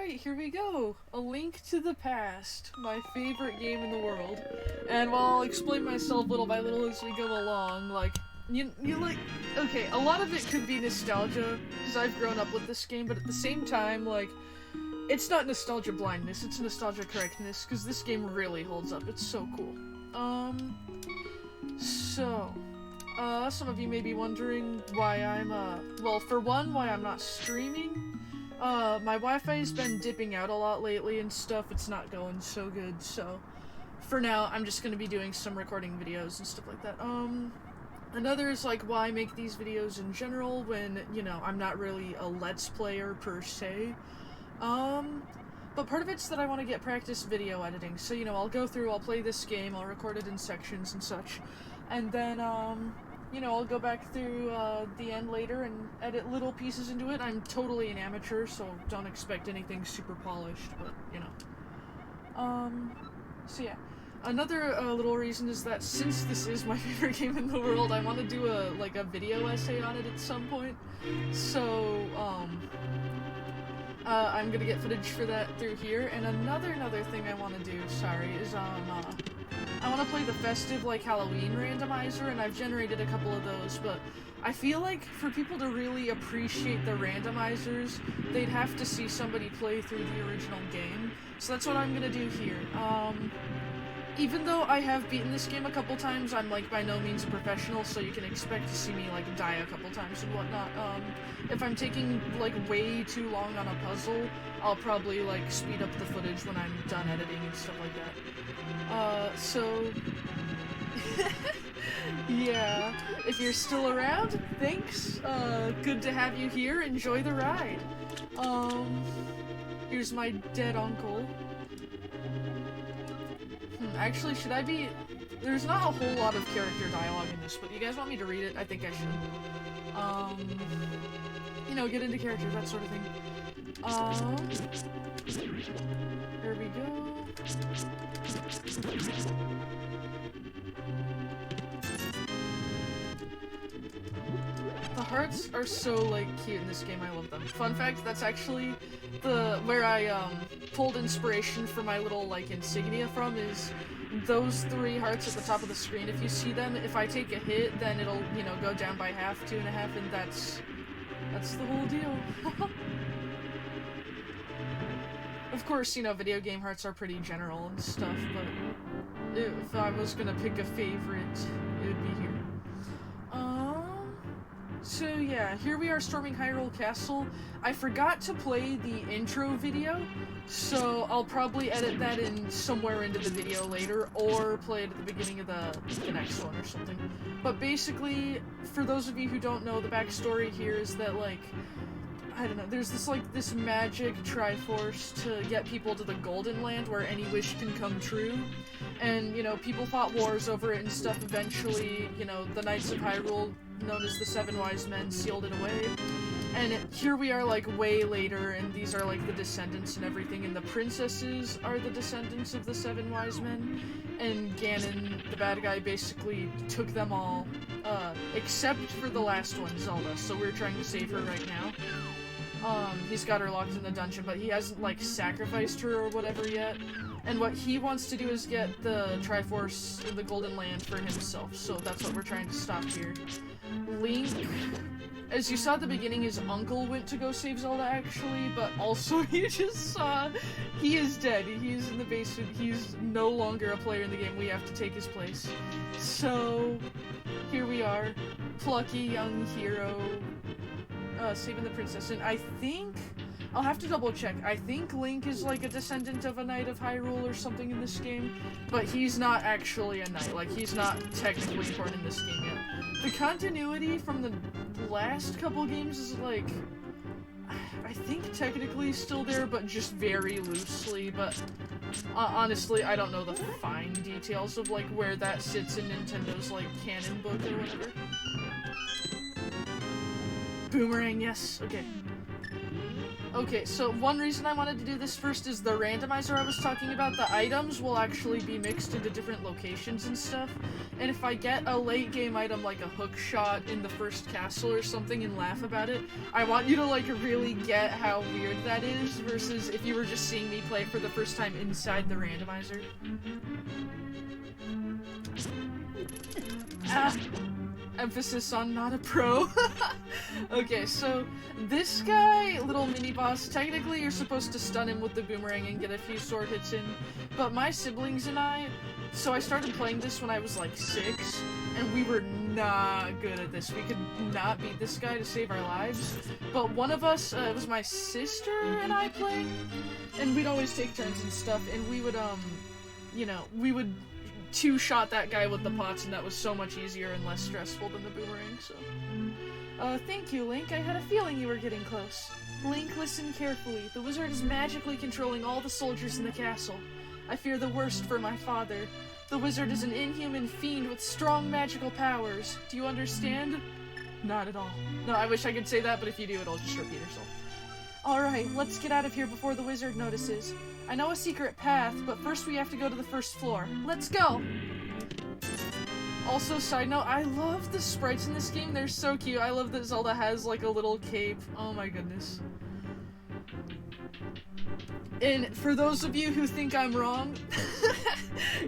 Alright, here we go. A Link to the Past, my favorite game in the world. And while I'll explain myself little by little as we go along, like, you like, okay, a lot of it could be nostalgia, because I've grown up with this game, but at the same time, like, it's not nostalgia blindness, it's nostalgia correctness, because this game really holds up. It's so cool. Some of you may be wondering why I'm, well, for one, why I'm not streaming. My Wi-Fi's been dipping out a lot lately and stuff. It's not going so good, so for now, I'm just gonna be doing some recording videos and stuff like that. Another is, like, why I make these videos in general when, you know, I'm not really a Let's Player per se. But part of it's that I want to get practice video editing, so, you know, I'll go through, I'll play this game, I'll record it in sections and such, and then, you know, I'll go back through, the end later and edit little pieces into it. I'm totally an amateur, so don't expect anything super polished, but, you know. So yeah. Another, little reason is that since this is my favorite game in the world, I want to do a video essay on it at some point, so, I'm gonna get footage for that through here, and another thing I want to do, sorry, is, I want to play the festive, like, Halloween randomizer, and I've generated a couple of those, but I feel like for people to really appreciate the randomizers, they'd have to see somebody play through the original game, so that's what I'm gonna do here. Even though I have beaten this game a couple times, I'm, like, by no means a professional, so you can expect to see me, like, die a couple times and whatnot. If I'm taking, like, way too long on a puzzle, I'll probably, like, speed up the footage when I'm done editing and stuff like that. So... yeah. If you're still around, thanks. Good to have you here. Enjoy the ride. Here's my dead uncle. Actually, should I be... There's not a whole lot of character dialogue in this, but you guys want me to read it? I think I should. You know, get into characters, that sort of thing. There we go. The hearts are so, like, cute in this game. I love them. Fun fact, that's actually where I, pulled inspiration for my little, like, insignia from, is those three hearts at the top of the screen. If you see them, if I take a hit, then it'll, you know, go down by half, 2.5, and that's the whole deal. Of course, you know, video game hearts are pretty general and stuff, but if I was gonna pick a favorite, it would be here. So yeah, here we are storming Hyrule Castle. I forgot to play the intro video, so I'll probably edit that in somewhere into the video later, or play it at the beginning of the next one or something. But basically, for those of you who don't know, the backstory here is that, like, I don't know, there's this magic Triforce to get people to the Golden Land where any wish can come true. And, you know, people fought wars over it and stuff. Eventually, you know, the Knights of Hyrule, known as the Seven Wise Men, sealed it away. And here we are, like, way later, and these are, like, the descendants and everything, and the princesses are the descendants of the Seven Wise Men, and Ganon, the bad guy, basically took them all, except for the last one, Zelda, so we're trying to save her right now. He's got her locked in the dungeon, but he hasn't, like, sacrificed her or whatever yet. And what he wants to do is get the Triforce in the Golden Land for himself, so that's what we're trying to stop here. Link, as you saw at the beginning, his uncle went to go save Zelda, actually, but also you just saw he is dead. He is in the basement. He's no longer a player in the game. We have to take his place. So, here we are, plucky young hero, saving the princess, and I think... I'll have to double check. I think Link is, like, a descendant of a Knight of Hyrule or something in this game, but he's not actually a knight. Like, he's not technically born in this game yet. The continuity from the last couple games is, like, I think technically still there, but just very loosely, but honestly, I don't know the fine details of, like, where that sits in Nintendo's, like, canon book or whatever. Boomerang, yes, okay. Okay, so one reason I wanted to do this first is the randomizer I was talking about. The items will actually be mixed into different locations and stuff. And if I get a late game item like a hook shot in the first castle or something and laugh about it, I want you to like really get how weird that is versus if you were just seeing me play for the first time inside the randomizer. Ah! Emphasis on not a pro. Okay, so this guy, little mini-boss, technically you're supposed to stun him with the boomerang and get a few sword hits in, but my siblings and I, so I started playing this when I was like 6, and we were not good at this. We could not beat this guy to save our lives, but one of us, it was my sister and I playing, and we'd always take turns and stuff, and we would, you know, we would two-shot that guy with the pots, and that was so much easier and less stressful than the boomerang, so. Thank you, Link. I had a feeling you were getting close. Link, listen carefully. The wizard is magically controlling all the soldiers in the castle. I fear the worst for my father. The wizard is an inhuman fiend with strong magical powers. Do you understand? Not at all. No, I wish I could say that, but if you do, it'll just repeat itself. Alright, let's get out of here before the wizard notices. I know a secret path, but first we have to go to the first floor. Let's go! Also, side note, I love the sprites in this game. They're so cute. I love that Zelda has, like, a little cape. Oh my goodness. And for those of you who think I'm wrong,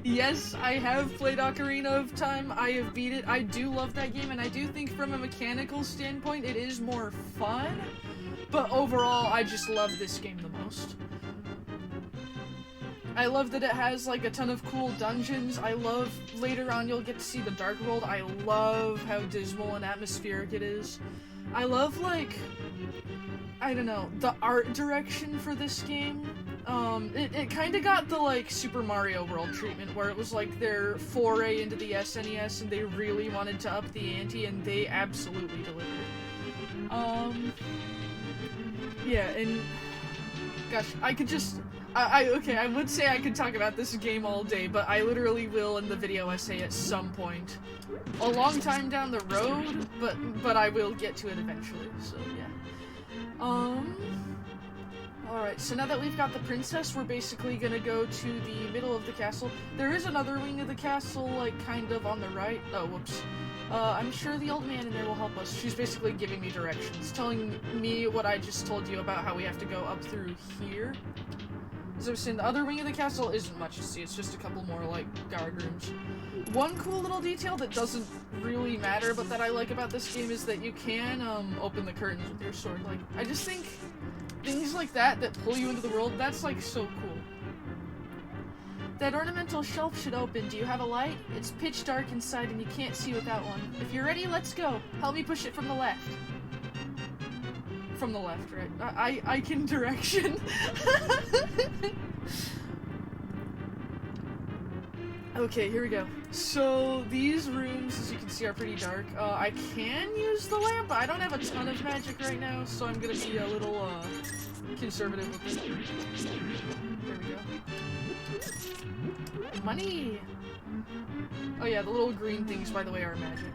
yes, I have played Ocarina of Time. I have beat it. I do love that game, and I do think from a mechanical standpoint, it is more fun. But overall, I just love this game the most. I love that it has, like, a ton of cool dungeons. I love, later on, you'll get to see the Dark World. I love how dismal and atmospheric it is. I love, like, I don't know, the art direction for this game. It kind of got the, like, Super Mario World treatment, where it was, like, their foray into the SNES, and they really wanted to up the ante, and they absolutely delivered. Yeah, and, gosh, I could just... okay, I would say I could talk about this game all day, but I literally will in the video essay at some point. A long time down the road, but I will get to it eventually, so yeah. Alright, so now that we've got the princess, we're basically gonna go to the middle of the castle. There is another wing of the castle, like, kind of on the right. Oh, whoops. I'm sure the old man in there will help us. She's basically giving me directions, telling me what I just told you about how we have to go up through here. As I was saying, the other wing of the castle isn't much to see, it's just a couple more, like, guard rooms. One cool little detail that doesn't really matter, but that I like about this game is that you can, open the curtains with your sword. Like, I just think things like that pull you into the world, that's, like, so cool. That ornamental shelf should open. Do you have a light? It's pitch dark inside and you can't see without one. If you're ready, let's go. Help me push it from the left. From the left, right? I can direction. Okay, here we go. So, these rooms, as you can see, are pretty dark. I can use the lamp, but I don't have a ton of magic right now, so I'm gonna be a little, conservative with it. There we go. Money! Oh yeah, the little green things, by the way, are magic.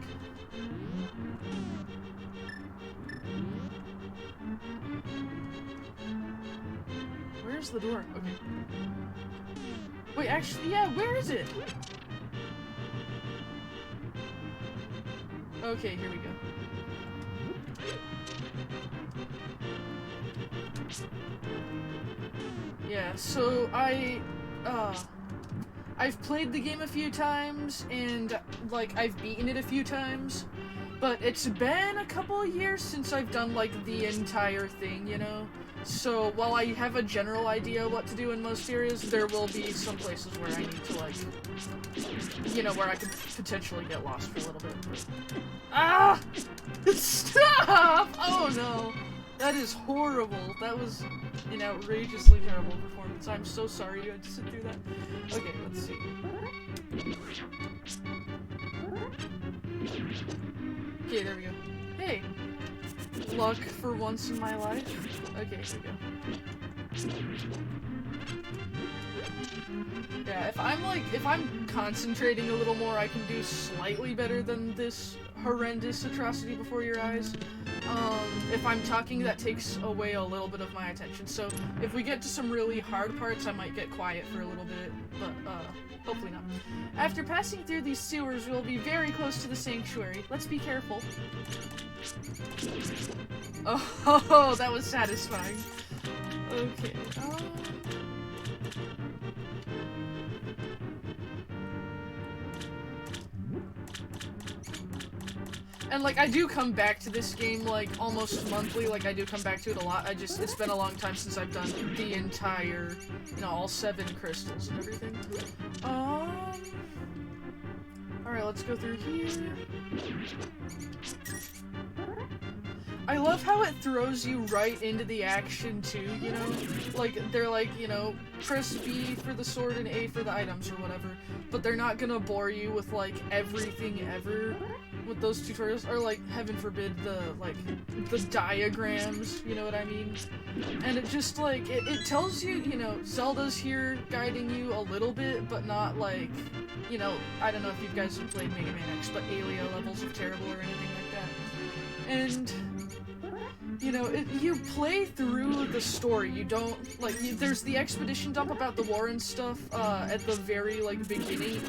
Where's the door? Okay. Wait, actually, yeah, where is it? Okay, here we go. Yeah, so I've played the game a few times, and, like, I've beaten it a few times, but it's been a couple of years since I've done, like, the entire thing, you know? So, while I have a general idea what to do in most areas, there will be some places where I need to, like, you know, where I could potentially get lost for a little bit. Ah! Stop! Oh no! That is horrible. That was an outrageously terrible performance. I'm so sorry you had to sit through that. Okay, let's see. Okay, there we go. Hey! Luck for once in my life. Okay, here we go. Yeah, if I'm concentrating a little more, I can do slightly better than this horrendous atrocity before your eyes. If I'm talking, that takes away a little bit of my attention. So if we get to some really hard parts, I might get quiet for a little bit, but hopefully not. After passing through these sewers, we'll be very close to the sanctuary. Let's be careful. Oh, that was satisfying. Okay, and, like, I do come back to this game, like, almost monthly. Like, I do come back to it a lot. It's been a long time since I've done the entire, you know, all 7 crystals and everything. Alright, let's go through here. I love how it throws you right into the action, too, you know? Like, they're like, you know, press B for the sword and A for the items or whatever. But they're not gonna bore you with, like, everything ever with those tutorials. Or, like, heaven forbid, the diagrams, you know what I mean? And it just, like, it tells you, you know, Zelda's here guiding you a little bit, but not, like, you know, I don't know if you guys have played Mega Man X, but Alia levels of terrible or anything like that. And, you know, you play through the story. You don't, like, there's the expedition dump about the war and stuff at the very, like, beginning,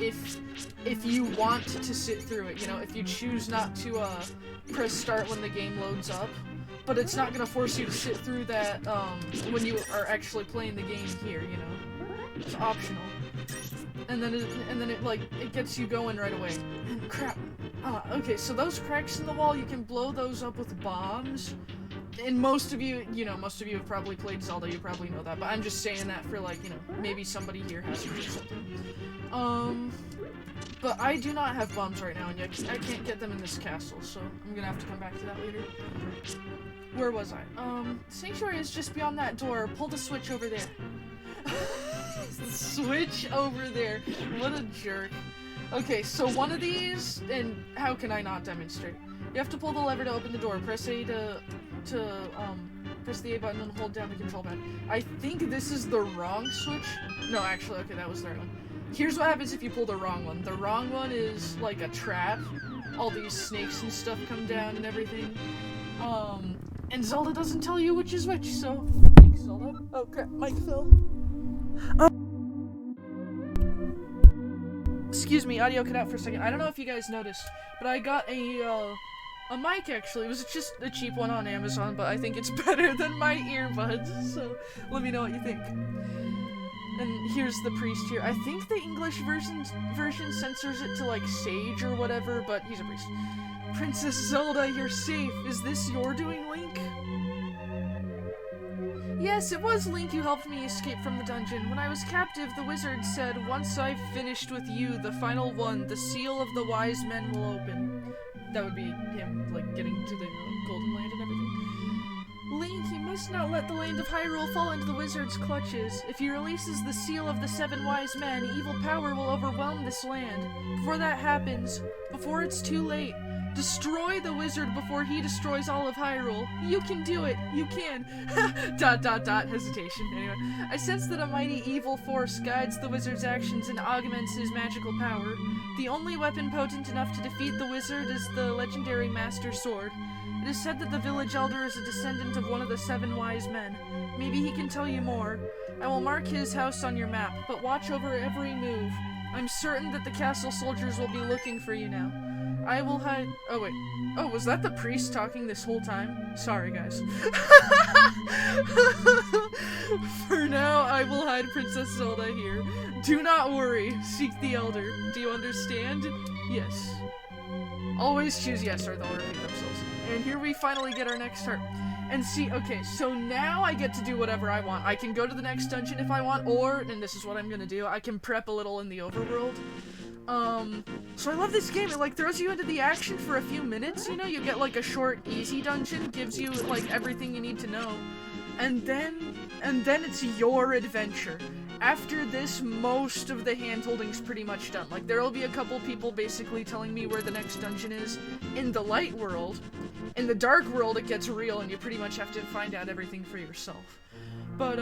if you want to sit through it, you know, if you choose not to press start when the game loads up. But it's not gonna force you to sit through that when you are actually playing the game here, you know. It's optional. And then it gets you going right away. And crap. Okay, so those cracks in the wall, you can blow those up with bombs. And most of you have probably played Zelda, you probably know that, but I'm just saying that for, like, you know, maybe somebody here has or something. But I do not have bombs right now, and I can't get them in this castle, so I'm gonna have to come back to that later. Where was I? Sanctuary is just beyond that door. Pull the switch over there. Switch over there. What a jerk. Okay, so one of these, and how can I not demonstrate? You have to pull the lever to open the door. Press A press the A button and hold down the control pad. I think this is the wrong switch. No, actually, okay, that was the right one. Here's what happens if you pull the wrong one. The wrong one is like a trap. All these snakes and stuff come down and everything. And Zelda doesn't tell you which is which, so thanks, Zelda. Oh crap, mic fell. Excuse me, audio cut out for a second. I don't know if you guys noticed, but I got a mic, actually. It was just a cheap one on Amazon, but I think it's better than my earbuds, so let me know what you think. And here's the priest here. I think the English version censors it to, like, Sage or whatever, but he's a priest. Princess Zelda, you're safe. Is this your doing, Link? Yes, it was Link who helped me escape from the dungeon. When I was captive, the wizard said, once I've finished with you, the final one, the seal of the wise men will open. That would be him, like, getting to the Golden Land and everything. Link, you must not let the land of Hyrule fall into the wizard's clutches. If he releases the seal of the 7 wise men, evil power will overwhelm this land. Before that happens, before it's too late, destroy the wizard before he destroys all of Hyrule. You can do it. You can. ... hesitation. Anyway, I sense that a mighty evil force guides the wizard's actions and augments his magical power. The only weapon potent enough to defeat the wizard is the legendary Master Sword. It is said that the village elder is a descendant of one of the 7 wise men. Maybe he can tell you more. I will mark his house on your map, but watch over every move. I'm certain that the castle soldiers will be looking for you now. I will hide— oh wait. Oh, was that the priest talking this whole time? Sorry, guys. For now, I will hide Princess Zelda here. Do not worry. Seek the elder. Do you understand? Yes. Always choose yes or they'll repeat themselves. And here we finally get our next heart. And see, okay, so now I get to do whatever I want. I can go to the next dungeon if I want, or, and this is what I'm gonna do, I can prep a little in the overworld. So I love this game. It, like, throws you into the action for a few minutes, you know? You get, like, a short, easy dungeon, gives you, like, everything you need to know. And then it's your adventure. After this, most of the hand-holding's pretty much done. Like, there'll be a couple people basically telling me where the next dungeon is in the light world. In the dark world, it gets real, and you pretty much have to find out everything for yourself. But,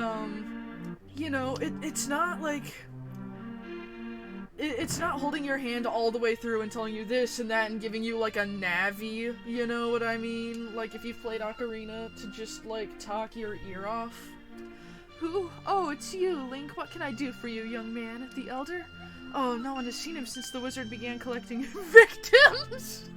you know, it's not like it's not holding your hand all the way through and telling you this and that and giving you like a Navi, you know what I mean? Like if you've played Ocarina, to just like talk your ear off. Who? Oh, it's you, Link. What can I do for you, young man? The Elder? Oh, no one has seen him since the wizard began collecting victims!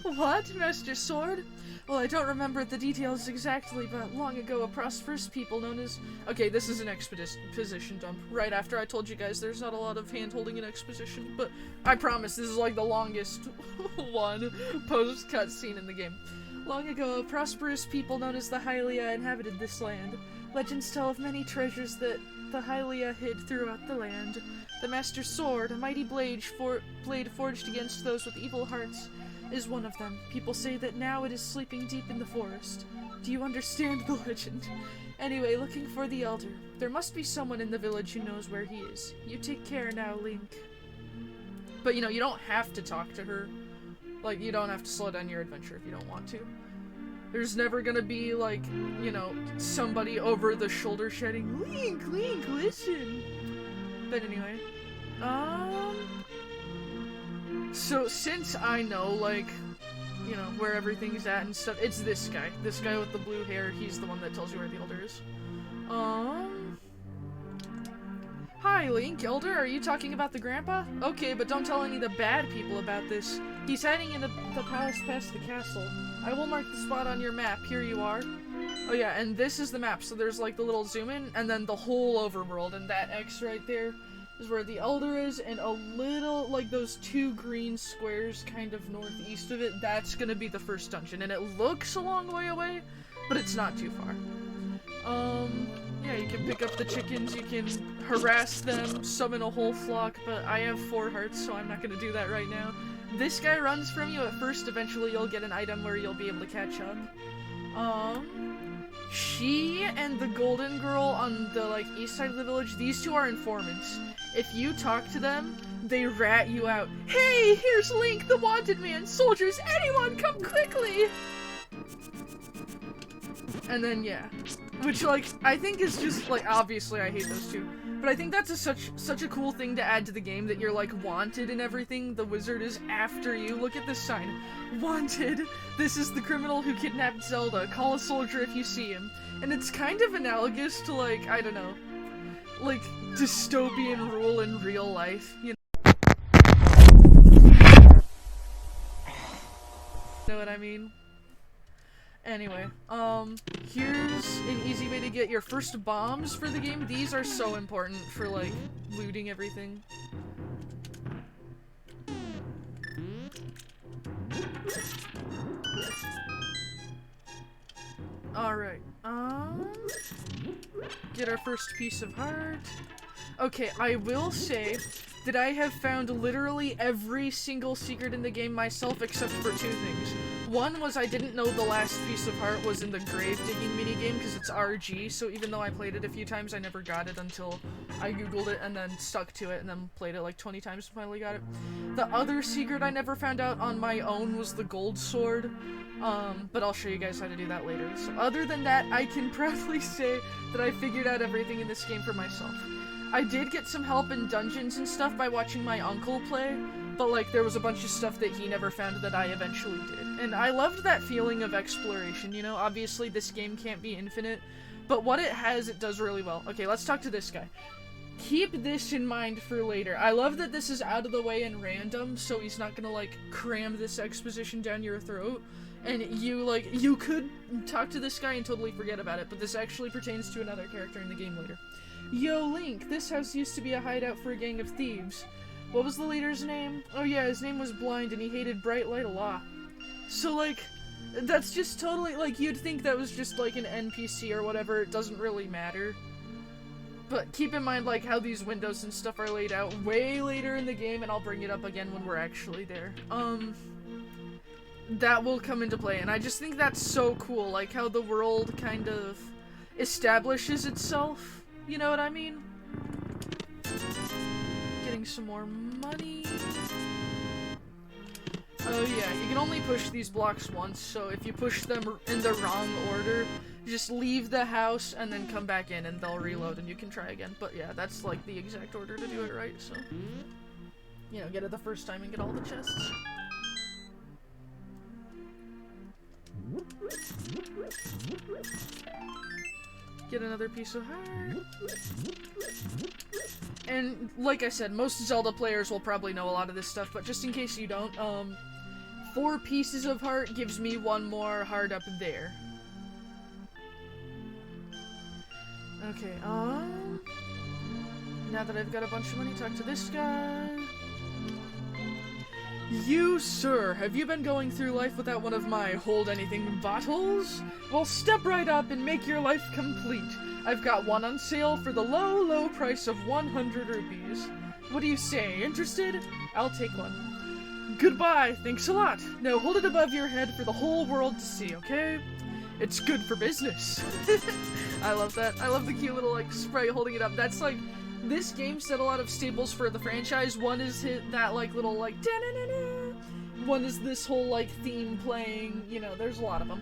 What? Master Sword? Well, I don't remember the details exactly, but long ago a prosperous people known as... Okay, this is an exposition dump. Right after I told you guys there's not a lot of hand-holding in exposition, but I promise this is like the longest one post-cutscene in the game. Long ago, a prosperous people known as the Hylia inhabited this land. Legends tell of many treasures that the Hylia hid throughout the land. The Master Sword, a mighty blade forged against those with evil hearts, is one of them. People say that now it is sleeping deep in the forest. Do you understand the legend? Anyway, looking for the Elder. There must be someone in the village who knows where he is. You take care now, Link. But, you know, you don't have to talk to her. Like, you don't have to slow down your adventure if you don't want to. There's never gonna be, like, you know, somebody over the shoulder shouting, Link, Link, listen! But anyway, so since I know, like, you know, where everything's at and stuff, it's this guy with the blue hair. He's the one that tells you where the Elder is. Hi, Link. Elder, are you talking about the grandpa? Okay, but don't tell any of the bad people about this. He's hiding in the palace past the castle. I will mark the spot on your map. Here you are. Oh yeah, and this is the map. So there's like the little zoom in, and then the whole overworld, and that X right there is where the Elder is, and a little, like those two green squares kind of northeast of it, that's gonna be the first dungeon. And it looks a long way away, but it's not too far. Yeah, you can pick up the chickens, you can harass them, summon a whole flock, but I have 4 hearts, so I'm not gonna do that right now. This guy runs from you at first, eventually you'll get an item where you'll be able to catch up. She and the golden girl on the, like, east side of the village, these two are informants. If you talk to them, they rat you out. Hey, here's Link, the wanted man! Soldiers, anyone, come quickly! And then, yeah. Which, like, I think is just, like, obviously I hate those two. But I think that's such a cool thing to add to the game, that you're, like, wanted and everything. The wizard is after you. Look at this sign. Wanted. This is the criminal who kidnapped Zelda. Call a soldier if you see him. And it's kind of analogous to, like, I don't know, like, dystopian rule in real life, you know what I mean? Anyway, here's an easy way to get your first bombs for the game. These are so important for, like, looting everything. Alright, get our first piece of heart. Okay, I will say that I have found literally every single secret in the game myself except for 2 things. One was I didn't know the last piece of heart was in the grave digging minigame because it's RG, so even though I played it a few times, I never got it until I googled it and then stuck to it and then played it like 20 times and finally got it. The other secret I never found out on my own was the gold sword, but I'll show you guys how to do that later. So other than that, I can proudly say that I figured out everything in this game for myself. I did get some help in dungeons and stuff by watching my uncle play, but, like, there was a bunch of stuff that he never found that I eventually did. And I loved that feeling of exploration, you know? Obviously, this game can't be infinite, but what it has, it does really well. Okay, let's talk to this guy. Keep this in mind for later. I love that this is out of the way and random, so he's not gonna, like, cram this exposition down your throat. And you could talk to this guy and totally forget about it, but this actually pertains to another character in the game later. Yo, Link, this house used to be a hideout for a gang of thieves. What was the leader's name? Oh yeah, his name was Blind and he hated bright light a lot. So, like, that's just totally, like, you'd think that was just, like, an NPC or whatever, it doesn't really matter. But keep in mind, like, how these windows and stuff are laid out way later in the game, and I'll bring it up again when we're actually there. That will come into play, and I just think that's so cool, like, how the world kind of establishes itself. You know what I mean? Getting some more money. Oh yeah, you can only push these blocks once, so if you push them in the wrong order, just leave the house and then come back in and they'll reload and you can try again. But yeah, that's like the exact order to do it right, so. you know, get it the first time and get all the chests. Get another piece of heart. And like I said, most Zelda players will probably know a lot of this stuff, but just in case you don't, 4 pieces of heart gives me 1 more heart up there. Okay, now that I've got a bunch of money, talk to this guy. You, sir, have you been going through life without one of my hold-anything bottles? Well, step right up and make your life complete. I've got one on sale for the low, low price of 100 rupees. What do you say, interested? I'll take one. Goodbye, thanks a lot. Now hold it above your head for the whole world to see, okay? It's good for business. I love that. I love the cute little, like, sprite holding it up. That's, like, this game set a lot of staples for the franchise. One is that, like, little, like, da-na-na-na. One is this whole, like, theme playing. You know, there's a lot of them.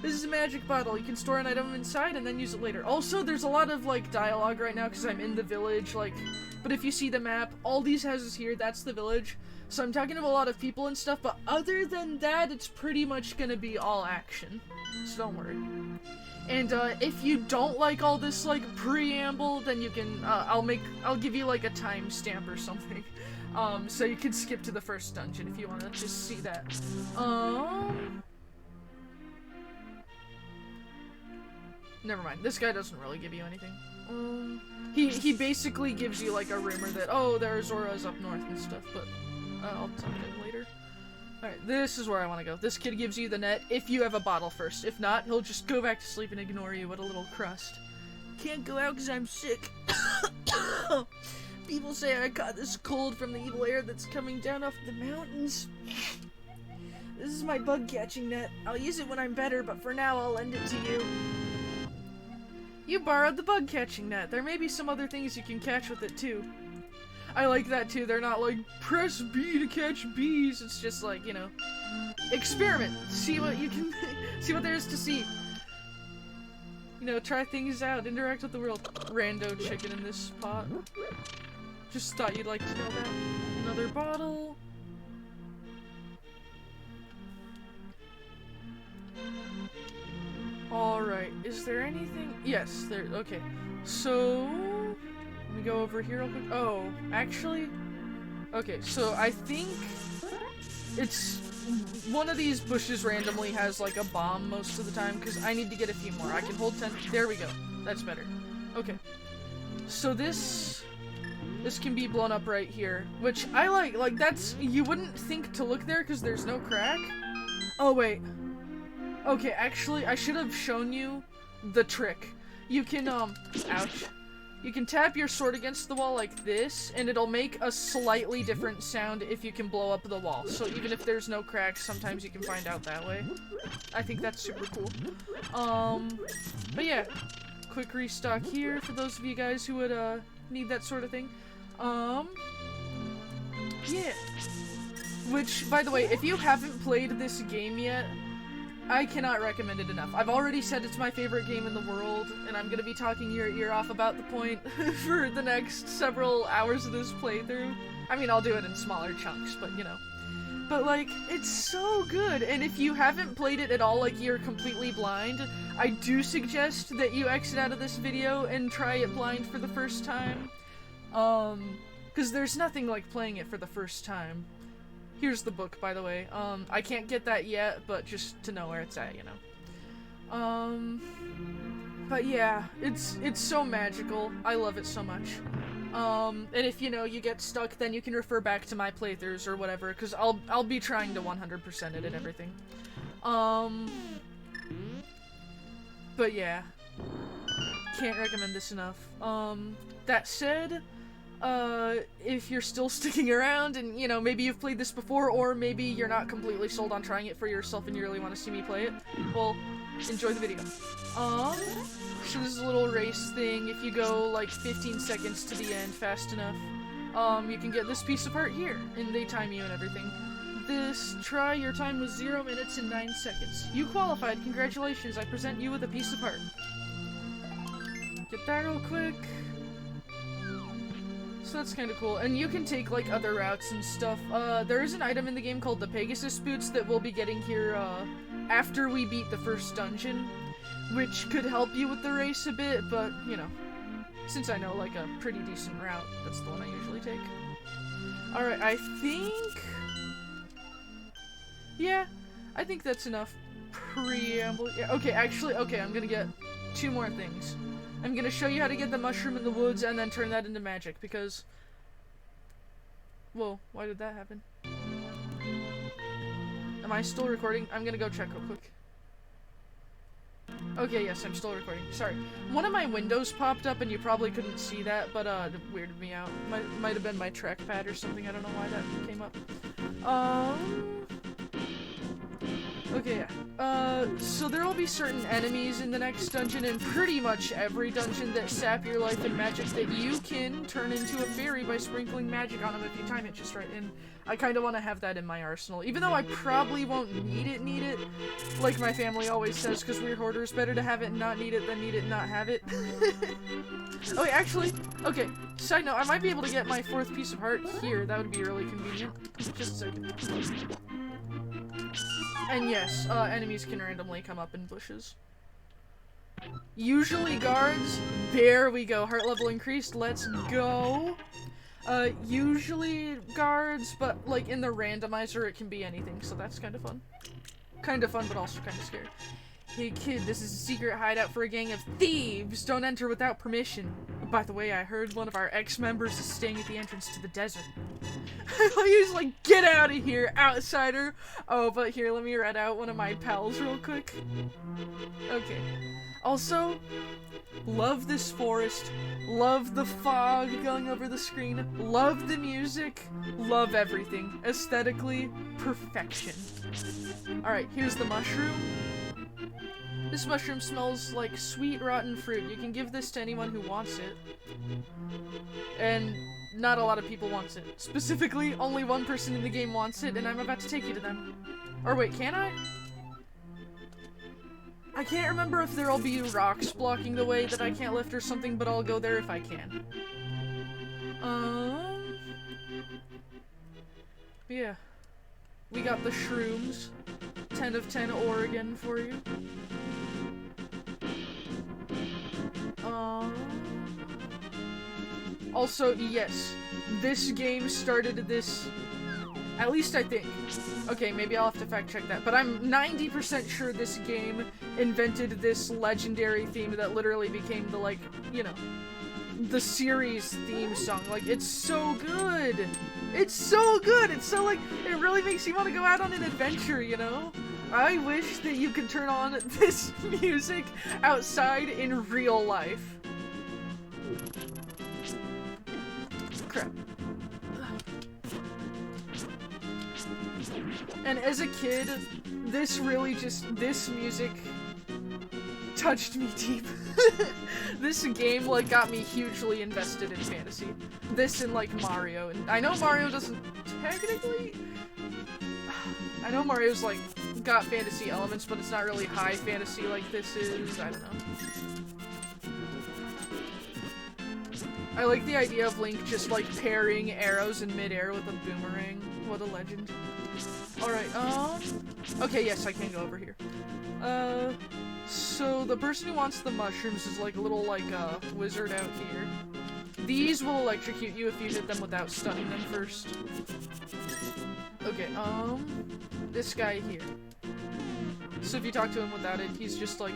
This is a magic bottle. You can store an item inside and then use it later. Also, there's a lot of, like, dialogue right now because I'm in the village, like, but if you see the map, all these houses here, that's the village. So I'm talking to a lot of people and stuff, but other than that, it's pretty much gonna be all action. So don't worry. And, if you don't like all this, like, preamble, then you can, I'll give you, like, a timestamp or something. So you can skip to the first dungeon if you want to just see that. Never mind. This guy doesn't really give you anything. He basically gives you, like, a rumor that, oh, there's auras up north and stuff, but I'll talk to him later. Alright, this is where I want to go. This kid gives you the net if you have a bottle first. If not, he'll just go back to sleep and ignore you with a little crust. Can't go out because I'm sick. People say I caught this cold from the evil air that's coming down off the mountains. This is my bug catching net. I'll use it when I'm better, but for now I'll lend it to you. You borrowed the bug catching net. There may be some other things you can catch with it too. I like that too. They're not like, press B to catch bees. It's just like, you know, experiment. See what you can, see what there is to see. You know, try things out. Interact with the world. Rando chicken in this pot. Just thought you'd like to know that. Another bottle. Alright, is there anything? Yes, there, okay. So, let me go over here real quick. Oh, actually, okay, so I think it's, one of these bushes randomly has like a bomb most of the time, because I need to get a few more. I can hold 10, there we go. That's better. Okay. So this can be blown up right here, which I like that's, you wouldn't think to look there because there's no crack. Oh, wait. Okay, actually, I should have shown you the trick. You can, ouch. You can tap your sword against the wall like this, and it'll make a slightly different sound if you can blow up the wall. So even if there's no cracks, sometimes you can find out that way. I think that's super cool. But yeah, quick restock here for those of you guys who would, need that sort of thing. Yeah. Which, by the way, if you haven't played this game yet, I cannot recommend it enough. I've already said it's my favorite game in the world, and I'm gonna be talking your ear off about the point for the next several hours of this playthrough. I mean, I'll do it in smaller chunks, but you know. But like, it's so good, and if you haven't played it at all, like you're completely blind, I do suggest that you exit out of this video and try it blind for the first time. Because there's nothing like playing it for the first time. Here's the book, by the way. I can't get that yet, but just to know where it's at, you know. But yeah, it's so magical. I love it so much. And if, you know, you get stuck, then you can refer back to my playthroughs or whatever, because I'll be trying to 100% it and everything. But yeah. Can't recommend this enough. That said, if you're still sticking around and, you know, maybe you've played this before, or maybe you're not completely sold on trying it for yourself and you really want to see me play it, well, enjoy the video. So this is a little race thing. If you go, like, 15 seconds to the end fast enough, you can get this piece of heart here, and they time you and everything. Your time was 0 minutes and 9 seconds. You qualified, congratulations, I present you with a piece of heart. Get that real quick. So that's kind of cool. And you can take, like, other routes and stuff. There is an item in the game called the Pegasus Boots that we'll be getting here, after we beat the first dungeon, which could help you with the race a bit, but, you know, since I know, like, a pretty decent route, that's the one I usually take. Alright, I think... yeah, I think that's enough preamble. Yeah, okay, actually, okay, I'm gonna get 2 more things. I'm gonna show you how to get the mushroom in the woods and then turn that into magic, because... whoa, why did that happen? Am I still recording? I'm gonna go check real quick. Okay, yes, I'm still recording. Sorry. One of my windows popped up and you probably couldn't see that, but it weirded me out. Might have been my trackpad or something, I don't know why that came up. Okay, yeah. So there will be certain enemies in the next dungeon, and pretty much every dungeon that sap your life in magic that you can turn into a fairy by sprinkling magic on them if you time it just right. And I kind of want to have that in my arsenal, even though I probably won't need it, like my family always says, because we're hoarders. Better to have it and not need it than need it and not have it. Oh, wait, actually, okay, side note, I might be able to get my 4th piece of heart here. That would be really convenient. Just a second. And yes, enemies can randomly come up in bushes. Usually guards. There we go. Heart level increased. Let's go. Usually guards, but like in the randomizer it can be anything, so that's kind of fun. Kind of fun, but also kind of scary. Hey kid, this is a secret hideout for a gang of thieves. Don't enter without permission. By the way, I heard one of our ex-members is staying at the entrance to the desert. He's like, get out of here, outsider! Oh, but here, let me read out one of my pals real quick. Okay. Also, love this forest, love the fog going over the screen, love the music, love everything. Aesthetically, perfection. Alright, here's the mushroom. This mushroom smells like sweet, rotten fruit. You can give this to anyone who wants it. And not a lot of people wants it. Specifically, only one person in the game wants it, and I'm about to take you to them. Or wait, can I? I can't remember if there'll be rocks blocking the way that I can't lift or something, but I'll go there if I can. Yeah. We got the shrooms. 10 of 10 Oregon for you. Also, yes, this game started this, at least I think. Okay, maybe I'll have to fact check that, but I'm 90% sure this game invented this legendary theme that literally became the, like, you know, the series theme song. Like, it's so good! It's so good! It's so, like, it really makes you want to go out on an adventure, you know? I wish that you could turn on this music outside in real life. Crap. And as a kid, this really just, this music touched me deep. This game, like, got me hugely invested in fantasy. This and, like, Mario. And I know Mario doesn't technically... I know Mario's, like, got fantasy elements, but it's not really high fantasy like this is. I don't know. I like the idea of Link just, like, parrying arrows in midair with a boomerang. What a legend. Alright, okay, yes, I can go over here. So the person who wants the mushrooms is, like, a little, like, wizard out here. These will electrocute you if you hit them without stunning them first. Okay, this guy here. So if you talk to him without it, he's just like,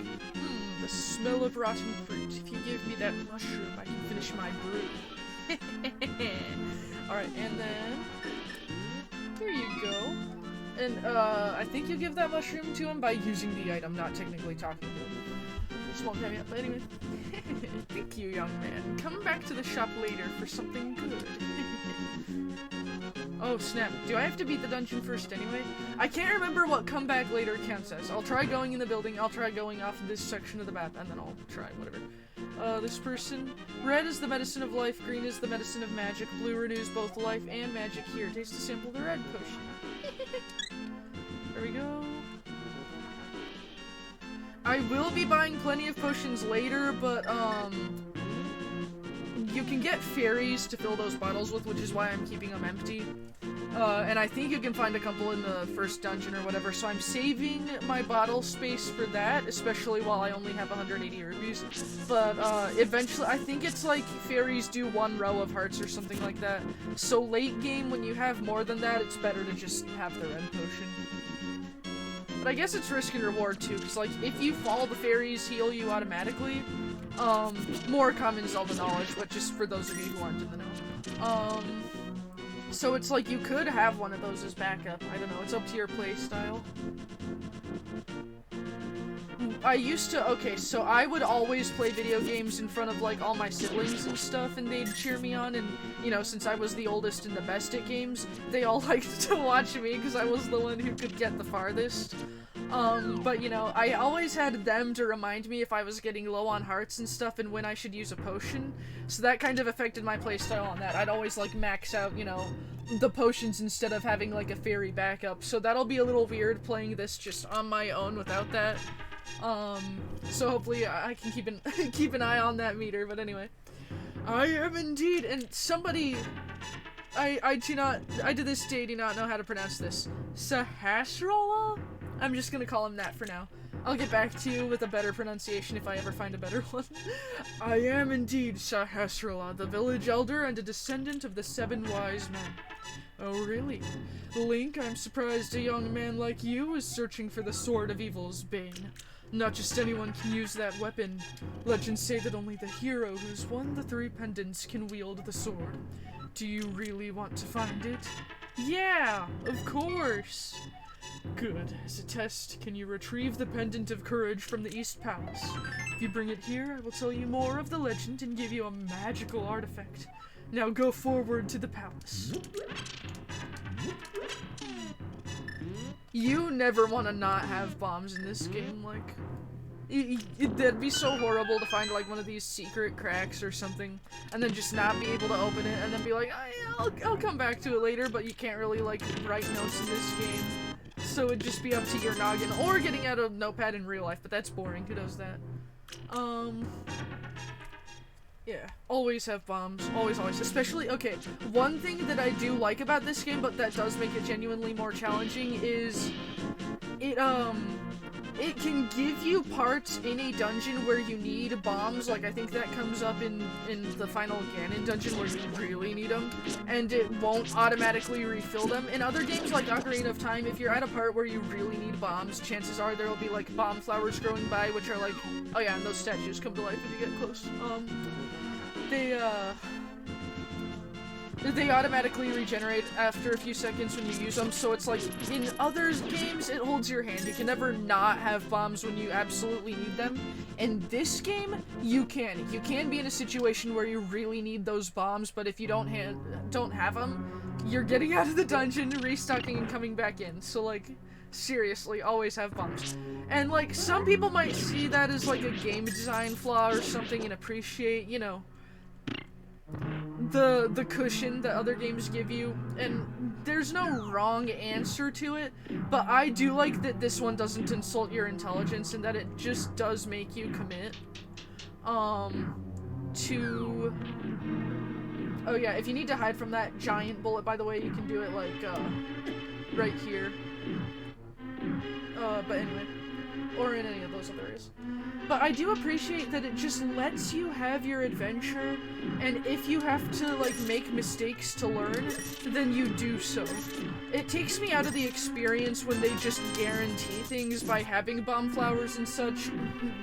the smell of rotten fruit. If you give me that mushroom, I can finish my brew. Alright, and then... here you go. And, I think you give that mushroom to him by using the item, not technically talking to him. Small caveat, but anyway. Thank you, young man. Come back to the shop later for something good. Oh, snap. Do I have to beat the dungeon first anyway? I can't remember what come back later counts as. I'll try going in the building, I'll try going off of this section of the map, and then I'll try whatever. This person. Red is the medicine of life, green is the medicine of magic, blue renews both life and magic. Here, taste a sample of the red potion. There we go. I will be buying plenty of potions later, but, you can get fairies to fill those bottles with, which is why I'm keeping them empty. And I think you can find a couple in the first dungeon or whatever, so I'm saving my bottle space for that, especially while I only have 180 rupees. But, eventually, I think it's like fairies do 1 row of hearts or something like that. So late game, when you have more than that, it's better to just have the red potion. But I guess it's risk and reward too, because like, if you fall, the fairies heal you automatically. More common Zelda knowledge, but just for those of you who aren't in the know. So it's like you could have one of those as backup. I don't know, it's up to your play style. I used to, okay, so I would always play video games in front of like all my siblings and stuff, and they'd cheer me on, and you know, since I was the oldest and the best at games, they all liked to watch me because I was the one who could get the farthest. But you know, I always had them to remind me if I was getting low on hearts and stuff and when I should use a potion, so that kind of affected my playstyle on that. I'd always like max out, you know, the potions instead of having like a fairy backup, so that'll be a little weird playing this just on my own without that. So hopefully I can keep an eye on that meter, but anyway. I am indeed, and somebody, I to this day do not know how to pronounce this. Sahasrara? I'm just gonna call him that for now. I'll get back to you with a better pronunciation if I ever find a better one. I am indeed Sahasrara, the village elder and a descendant of the 7 wise men. Oh really? Link, I'm surprised a young man like you is searching for the Sword of Evil's bane. Not just anyone can use that weapon. Legends say that only the hero who's won the 3 pendants can wield the sword. Do you really want to find it? Yeah, of course! Good. As a test, can you retrieve the Pendant of Courage from the East Palace? If you bring it here, I will tell you more of the legend and give you a magical artifact. Now go forward to the palace. You never want to not have bombs in this game, like... That'd be so horrible to find like one of these secret cracks or something, and then just not be able to open it, and then be like, I'll come back to it later, but you can't really like write notes in this game. So it'd just be up to your noggin, or getting out a notepad in real life, but that's boring. Who does that? Yeah, always have bombs. Always, always. Especially, okay, one thing that I do like about this game, but that does make it genuinely more challenging, is it can give you parts in a dungeon where you need bombs. Like, I think that comes up in the final Ganon dungeon where you really need them, and it won't automatically refill them. In other games like Ocarina of Time, if you're at a part where you really need bombs, chances are there'll be, like, bomb flowers growing by, which are like, oh yeah, and those statues come to life if you get close. They automatically regenerate after a few seconds when you use them, so it's like, in other games, it holds your hand. You can never not have bombs when you absolutely need them. In this game, you can. You can be in a situation where you really need those bombs, but if you don't have them, you're getting out of the dungeon, restocking, and coming back in. So, like, seriously, always have bombs. And, like, some people might see that as, like, a game design flaw or something and appreciate, you know, the cushion that other games give you, and there's no wrong answer to it, but I do like that this one doesn't insult your intelligence and that it just does make you commit to... Oh yeah, if you need to hide from that giant bullet, by the way, you can do it like right here, but anyway, or in any of those other areas. But I do appreciate that it just lets you have your adventure, and if you have to, like, make mistakes to learn, then you do so. It takes me out of the experience when they just guarantee things by having bomb flowers and such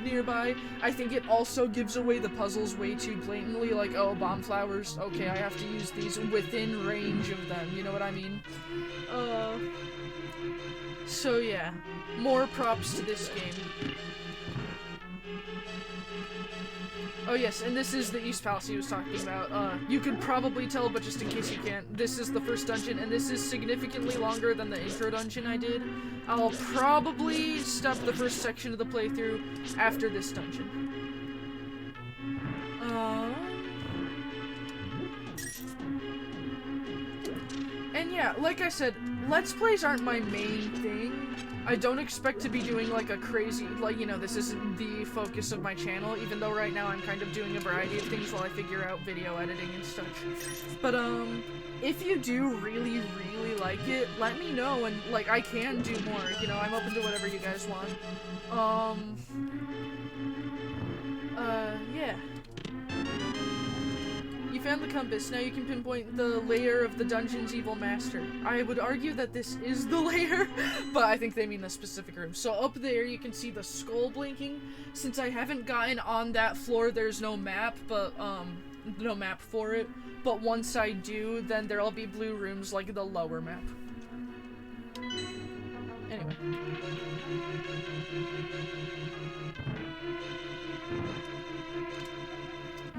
nearby. I think it also gives away the puzzles way too blatantly, like, oh, bomb flowers, okay, I have to use these within range of them, you know what I mean? So yeah, more props to this game. Oh yes, and this is the East Palace he was talking about. You could probably tell, but just in case you can't, this is the first dungeon, and this is significantly longer than the intro dungeon I did. I'll probably stop the first section of the playthrough after this dungeon. And yeah, like I said, Let's Plays aren't my main thing. I don't expect to be doing like a crazy, like, you know, this isn't the focus of my channel, even though right now I'm kind of doing a variety of things while I figure out video editing and such. But, if you do really, really like it, let me know, and, like, I can do more, you know, I'm open to whatever you guys want. Yeah. You found the compass, now you can pinpoint the lair of the dungeon's evil master. I would argue that this is the lair, but I think they mean the specific room. So up there you can see the skull blinking. Since I haven't gotten on that floor, there's no map, but, no map for it. But once I do, then there'll be blue rooms like the lower map. Anyway.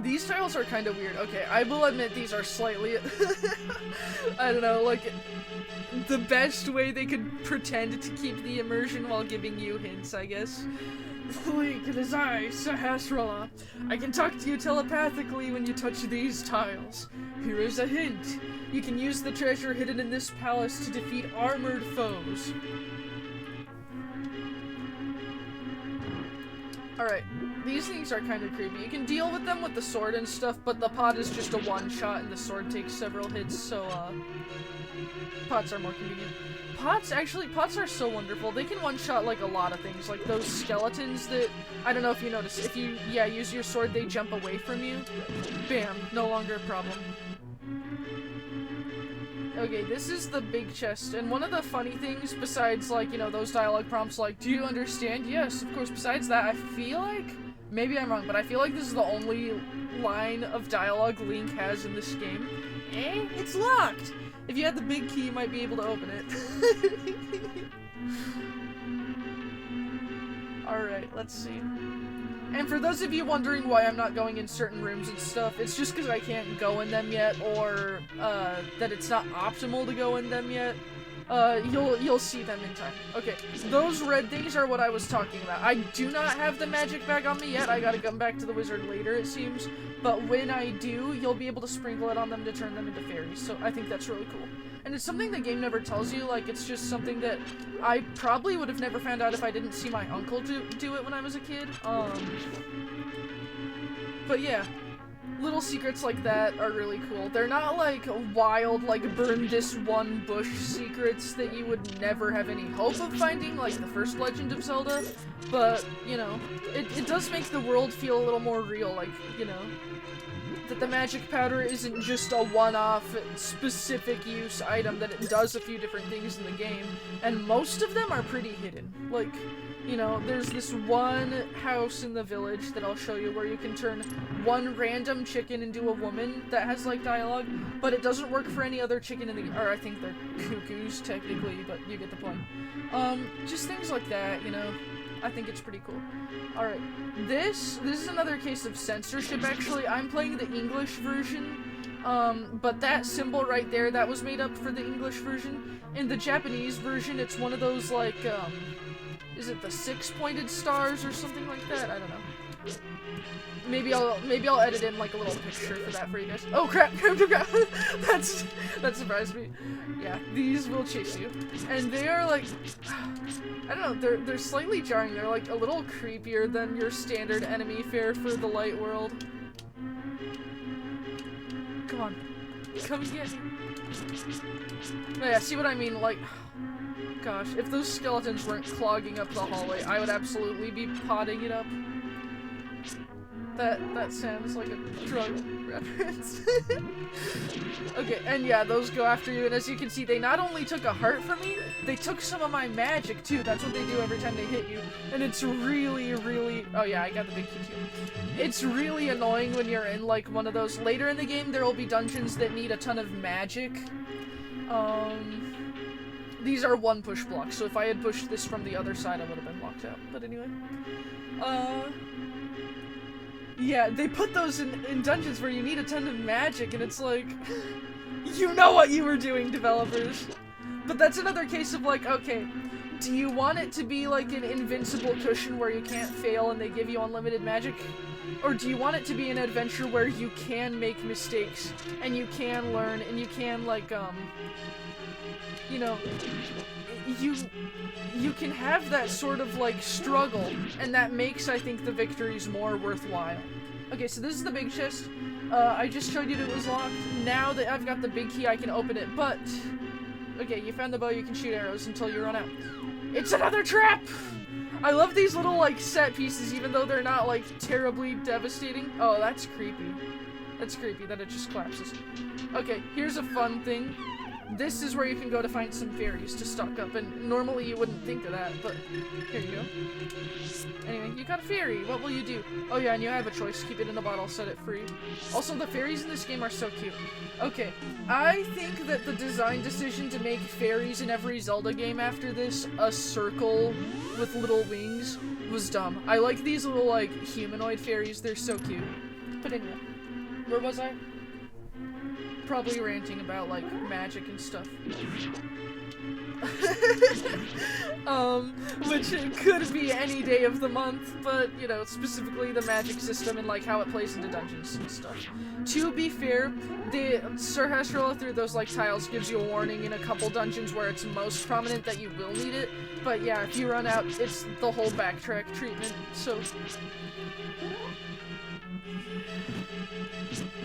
These tiles are kind of weird. Okay, I will admit these are slightly... I don't know, like, the best way they could pretend to keep the immersion while giving you hints, I guess. Link, it is I, Sahasrara. I can talk to you telepathically when you touch these tiles. Here is a hint. You can use the treasure hidden in this palace to defeat armored foes. Alright, these things are kind of creepy. You can deal with them with the sword and stuff, but the pot is just a one-shot and the sword takes several hits, so, pots are more convenient. Pots are so wonderful. They can one-shot, like, a lot of things. Like, those skeletons that, I don't know if you noticed, if you, use your sword, they jump away from you. Bam, no longer a problem. Okay, this is the big chest, and one of the funny things, besides, like, you know, those dialogue prompts, like, do you understand? Yes, of course. Besides that, I feel like, maybe I'm wrong, but I feel like this is the only line of dialogue Link has in this game. It's locked! If you had the big key, you might be able to open it. Alright, let's see. And for those of you wondering why I'm not going in certain rooms and stuff, it's just because I can't go in them yet, or, that it's not optimal to go in them yet. You'll see them in time. Okay, those red things are what I was talking about. I do not have the magic bag on me yet. I gotta come back to the wizard later, it seems. But when I do, you'll be able to sprinkle it on them to turn them into fairies, so I think that's really cool. And it's something the game never tells you, like, it's just something that I probably would have never found out if I didn't see my uncle do it when I was a kid. But yeah, little secrets like that are really cool. They're not, like, wild, like, burn this one bush secrets that you would never have any hope of finding, like the first Legend of Zelda, but, you know, it does make the world feel a little more real, like, you know, that the magic powder isn't just a one-off specific use item, that it does a few different things in the game, and most of them are pretty hidden. Like, you know, there's this one house in the village that I'll show you where you can turn one random chicken into a woman that has, like, dialogue, but it doesn't work for any other chicken in the- or I think they're cuckoos, technically, but you get the point. Just things like that, you know? I think it's pretty cool. Alright, this is another case of censorship, actually. I'm playing the English version, but that symbol right there, that was made up for the English version. In the Japanese version, it's one of those, like, is it the 6-pointed stars or something like that? I don't know. Maybe I'll edit in, like, a little picture for that for you guys. Oh, crap! That surprised me. Yeah, these will chase you. And they are, like, I don't know, they're slightly jarring. They're, like, a little creepier than your standard enemy fare for the light world. Come on. Come and get me. Oh, yeah, see what I mean? Like, gosh, if those skeletons weren't clogging up the hallway, I would absolutely be potting it up. That sounds like a drug reference. Okay, and yeah, those go after you, and as you can see, they not only took a heart from me, they took some of my magic, too. That's what they do every time they hit you, and it's really, really... Oh yeah, I got the big key, too. It's really annoying when you're in, like, one of those... Later in the game, there will be dungeons that need a ton of magic. These are one push blocks, so if I had pushed this from the other side, I would have been locked out. But anyway. Yeah, they put those in dungeons where you need a ton of magic, and it's like... You know what you were doing, developers. But that's another case of, like, okay, do you want it to be like an invincible cushion where you can't fail and they give you unlimited magic? Or do you want it to be an adventure where you can make mistakes, and you can learn, and you can, like, you know, you can have that sort of like struggle, and that makes, I think, the victories more worthwhile. Okay, so this is the big chest. I just showed you that it was locked. Now that I've got the big key, I can open it, but... Okay, you found the bow, you can shoot arrows until you run out. It's another trap! I love these little, like, set pieces, even though they're not, like, terribly devastating. Oh, that's creepy. That's creepy that it just collapses. Okay, here's a fun thing. This is where you can go to find some fairies to stock up, and normally you wouldn't think of that, but here you go. Anyway, you got a fairy. What will you do? Oh yeah, and you have a choice. Keep it in a bottle, set it free. Also, the fairies in this game are so cute. Okay, I think that the design decision to make fairies in every Zelda game after this a circle with little wings was dumb. I like these little, like, humanoid fairies. They're so cute. But anyway, where was I? Probably ranting about, like, magic and stuff. Which it could be any day of the month, but, you know, specifically the magic system and, like, how it plays into dungeons and stuff. To be fair, the Sir Hasrolla through those, like, tiles gives you a warning in a couple dungeons where it's most prominent that you will need it, but yeah, if you run out, it's the whole backtrack treatment, so...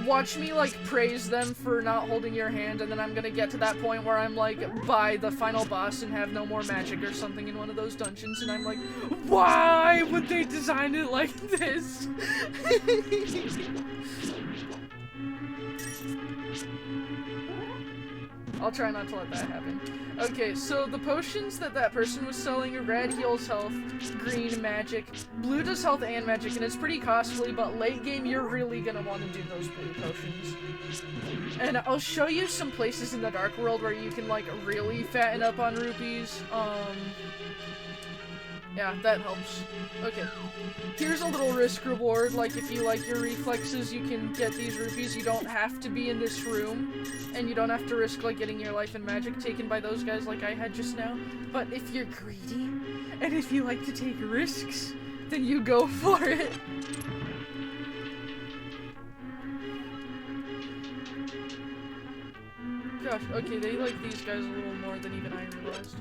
Watch me, like, praise them for not holding your hand, and then I'm gonna get to that point where I'm, like, by the final boss and have no more magic or something in one of those dungeons, and I'm like, why would they design it like this? I'll try not to let that happen. Okay, so the potions that person was selling are red heals health, green magic, blue does health and magic, and it's pretty costly, but late game you're really gonna want to do those blue potions. And I'll show you some places in the Dark World where you can, like, really fatten up on rupees. Yeah, that helps. Okay. Here's a little risk reward, like if you like your reflexes, you can get these rupees. You don't have to be in this room, and you don't have to risk, like, getting your life and magic taken by those guys like I had just now. But if you're greedy, and if you like to take risks, then you go for it. Gosh, okay, they like these guys a little more than even I realized.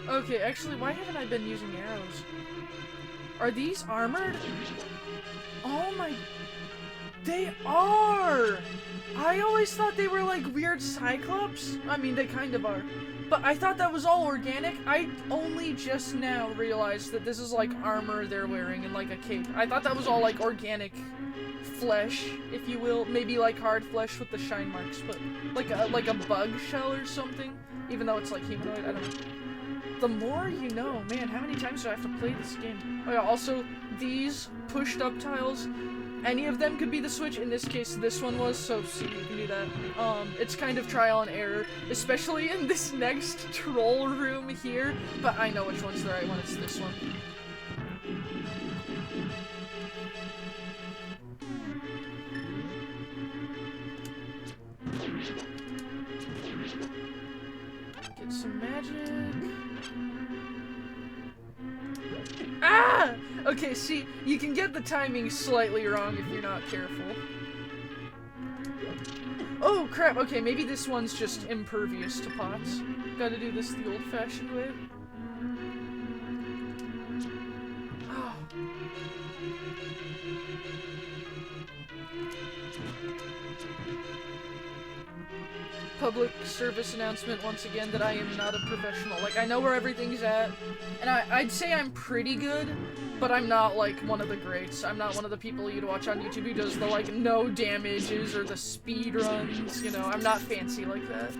Okay, actually, why haven't I been using arrows? Are these armored? Oh my... They are! I always thought they were like weird cyclops. I mean, they kind of are. But I thought that was all organic. I only just now realized that this is like armor they're wearing and like a cape. I thought that was all like organic flesh, if you will. Maybe like hard flesh with the shine marks, but like a bug shell or something. Even though it's like humanoid, I don't know. The more you know. Man, how many times do I have to play this game? Oh yeah, also, these pushed up tiles, any of them could be the switch. In this case, this one was, so see, you can do that. It's kind of trial and error, especially in this next troll room here, but I know which one's the right one, it's this one. Get some magic. Ah! Okay, see, you can get the timing slightly wrong if you're not careful. Oh, crap, okay, maybe this one's just impervious to pots. Gotta do this the old-fashioned way. Oh. Public service announcement once again that I am not a professional. Like, I know where everything's at, and I'd say I'm pretty good, but I'm not, like, one of the greats. I'm not one of the people you'd watch on YouTube who does the, like, no damages or the speed runs, you know, I'm not fancy like that.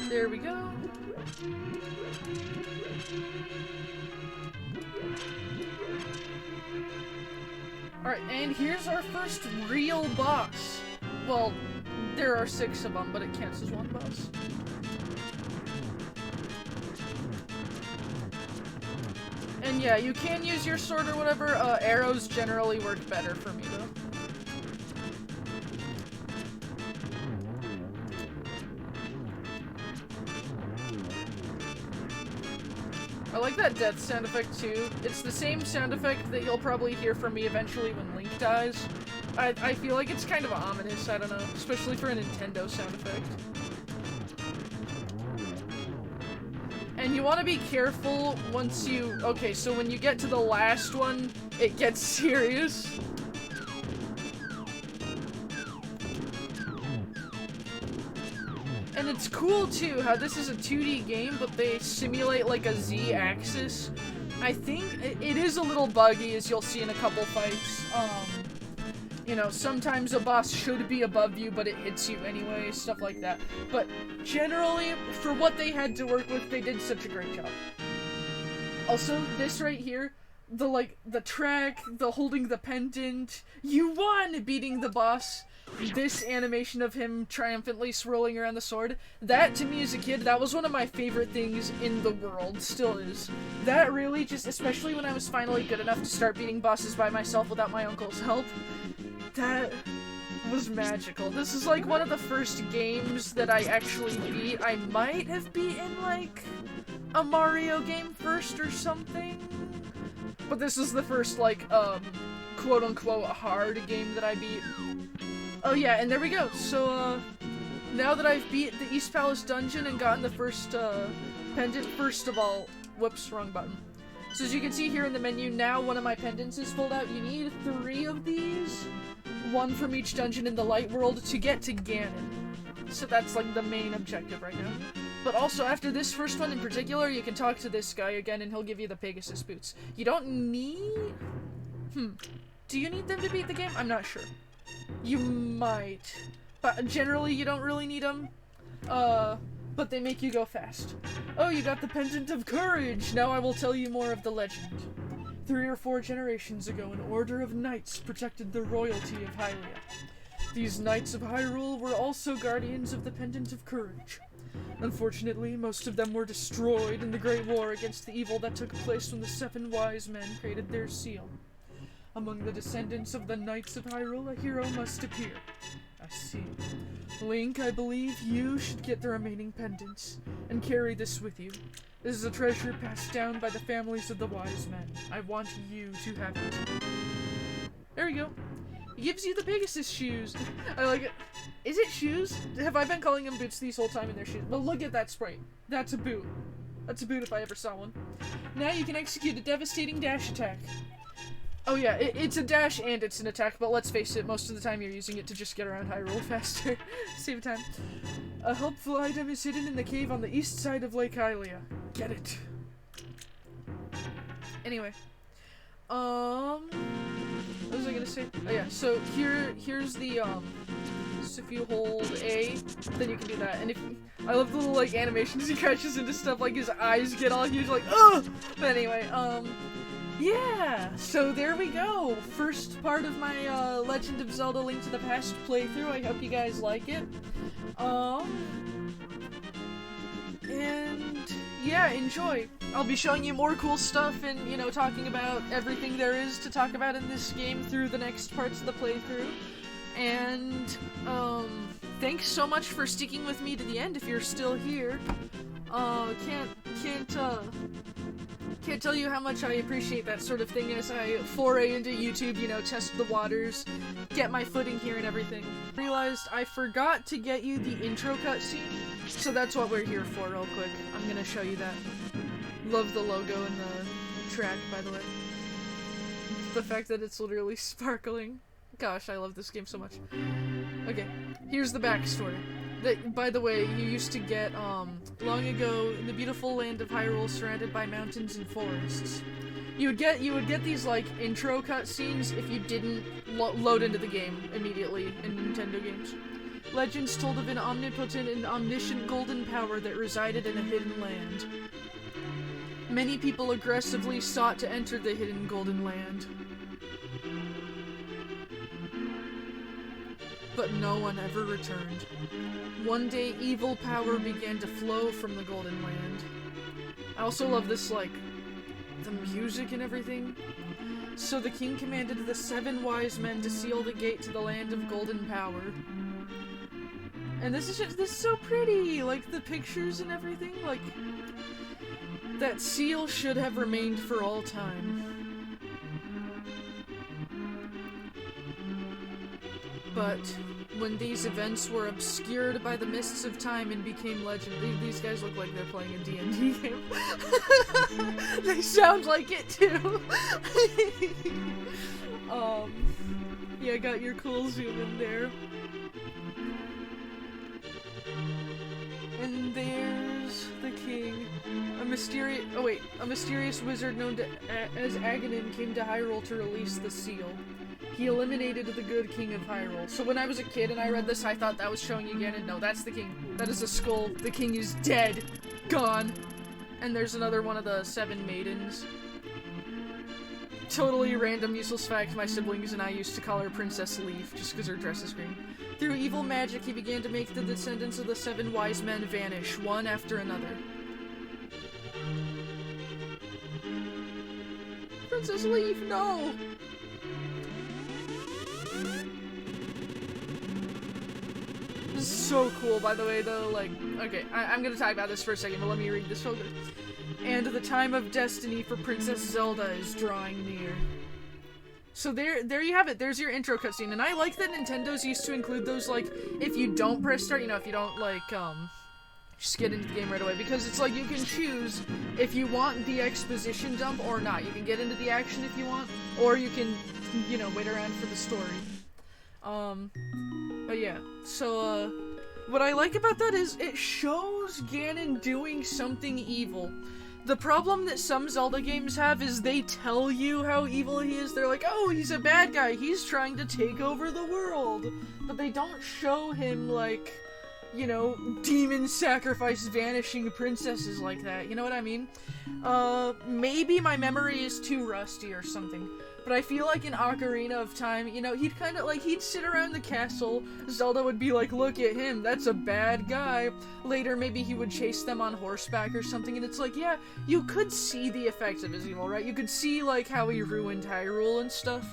There we go. Alright, and here's our first real boss. Well, there are 6 of them, but it counts as one boss. And yeah, you can use your sword or whatever. Arrows generally work better for me, though. like that death sound effect too. It's the same sound effect that you'll probably hear from me eventually when Link dies. I feel like it's kind of ominous, I don't know, especially for a Nintendo sound effect. And you want to be careful once you... Okay, so when you get to the last one, it gets serious. And it's cool, too, how this is a 2D game, but they simulate, like, a Z-axis. I think it is a little buggy, as you'll see in a couple fights. You know, sometimes a boss should be above you, but it hits you anyway, stuff like that. But generally, for what they had to work with, they did such a great job. Also, this right here, the track, the holding the pendant, you won beating the boss. This animation of him triumphantly swirling around the sword, that to me as a kid, that was one of my favorite things in the world, still is. That really just, especially when I was finally good enough to start beating bosses by myself without my uncle's help, that was magical. This is like one of the first games that I actually beat. I might have beaten like a Mario game first or something, but this is the first like quote-unquote hard game that I beat. Oh yeah, and there we go. So now that I've beat the East Palace dungeon and gotten the first pendant, first of all, whoops, wrong button. So as you can see here in the menu, now one of my pendants is pulled out. You need 3 of these, 1 from each dungeon in the light world to get to Ganon. So that's like the main objective right now. But also after this first one in particular, you can talk to this guy again and he'll give you the Pegasus boots. You don't need... Do you need them to beat the game? I'm not sure. You might. But generally you don't really need them. But they make you go fast. Oh, you got the Pendant of Courage! Now I will tell you more of the legend. 3 or 4 generations ago, an order of knights protected the royalty of Hylia. These knights of Hyrule were also guardians of the Pendant of Courage. Unfortunately, most of them were destroyed in the Great War against the evil that took place when the 7 wise men created their seal. Among the descendants of the Knights of Hyrule, a hero must appear. I see. Link, I believe you should get the remaining pendants, and carry this with you. This is a treasure passed down by the families of the wise men. I want you to have it. There we go. He gives you the Pegasus shoes. I like it. Is it shoes? Have I been calling them boots these whole time in their shoes? But look at that sprite. That's a boot. That's a boot if I ever saw one. Now you can execute a devastating dash attack. Oh yeah, it's a dash and it's an attack, but let's face it, most of the time you're using it to just get around Hyrule faster. Save time. A helpful item is hidden in the cave on the east side of Lake Hylia. Get it. Anyway. What was I gonna say? Oh yeah, so here's the, so if you hold A, then you can do that. And if, I love the little, like, animations he crashes into stuff, like his eyes get all huge, like, ugh! But anyway, yeah, so there we go. First part of my Legend of Zelda Link to the Past playthrough. I hope you guys like it. And yeah, enjoy. I'll be showing you more cool stuff and, you know, talking about everything there is to talk about in this game through the next parts of the playthrough. And thanks so much for sticking with me to the end if you're still here. Can't tell you how much I appreciate that sort of thing as I foray into YouTube, you know, test the waters, get my footing here and everything. Realized I forgot to get you the intro cutscene, so that's what we're here for real quick. I'm gonna show you that. Love the logo and the track, by the way. The fact that it's literally sparkling. Gosh, I love this game so much. Okay, here's the backstory. By the way, you used to get, long ago, in the beautiful land of Hyrule surrounded by mountains and forests. You would get these, like, intro cutscenes if you didn't load into the game immediately in Nintendo games. Legends told of an omnipotent and omniscient golden power that resided in a hidden land. Many people aggressively sought to enter the hidden golden land. But no one ever returned. One day, evil power began to flow from the Golden Land. I also love this, like, the music and everything. So the king commanded the 7 wise men to seal the gate to the land of golden power. And this is so pretty! Like, the pictures and everything, like, That seal should have remained for all time. But when these events were obscured by the mists of time and became legend, these guys look like they're playing a D&D game. They sound like it too. Yeah, got your cool zoom in there. And there's the king. A mysterious wizard known as Aghanim came to Hyrule to release the seal. He eliminated the good king of Hyrule. So when I was a kid and I read this, I thought that was showing you Ganon. No, that's the king. That is a skull. The king is dead. Gone. And there's another one of the 7 maidens. Totally random, useless fact. My siblings and I used to call her Princess Leaf, just because her dress is green. Through evil magic, he began to make the descendants of the 7 wise men vanish, one after another. Princess Leaf, no! This is so cool, by the way, though, like, okay, I'm gonna talk about this for a second, but let me read this real quick. And the time of destiny for Princess Zelda is drawing near. So there you have it, there's your intro cutscene, and I like that Nintendo's used to include those, like, if you don't press start, you know, if you don't, like, just get into the game right away, because it's like you can choose if you want the exposition dump or not. You can get into the action if you want, or you can, you know, wait around for the story. But yeah, so, what I like about that is it shows Ganon doing something evil. The problem that some Zelda games have is they tell you how evil he is. They're like, oh, he's a bad guy, he's trying to take over the world. But they don't show him, like, you know, demon sacrifice vanishing princesses like that, you know what I mean? Maybe my memory is too rusty or something. But I feel like in Ocarina of Time, you know, he'd kind of, like, he'd sit around the castle, Zelda would be like, look at him, that's a bad guy. Later, maybe he would chase them on horseback or something, and it's like, yeah, you could see the effects of his evil, right? You could see, like, how he ruined Hyrule and stuff.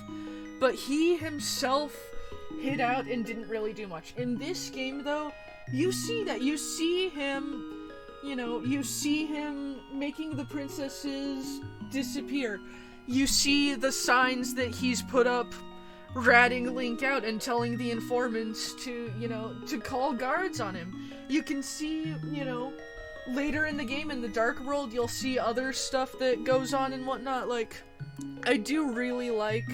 But he himself hid out and didn't really do much. In this game, though, you see that. You see him, you know, you see him making the princesses disappear. You see the signs that he's put up ratting Link out and telling the informants to, you know, to call guards on him. You can see, you know, later in the game, in the Dark World, you'll see other stuff that goes on and whatnot. Like, I do really like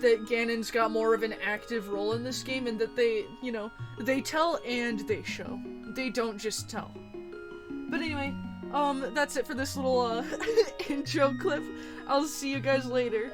that Ganon's got more of an active role in this game, and that they, you know, they tell and they show. They don't just tell. But anyway, that's it for this little, intro clip. I'll see you guys later.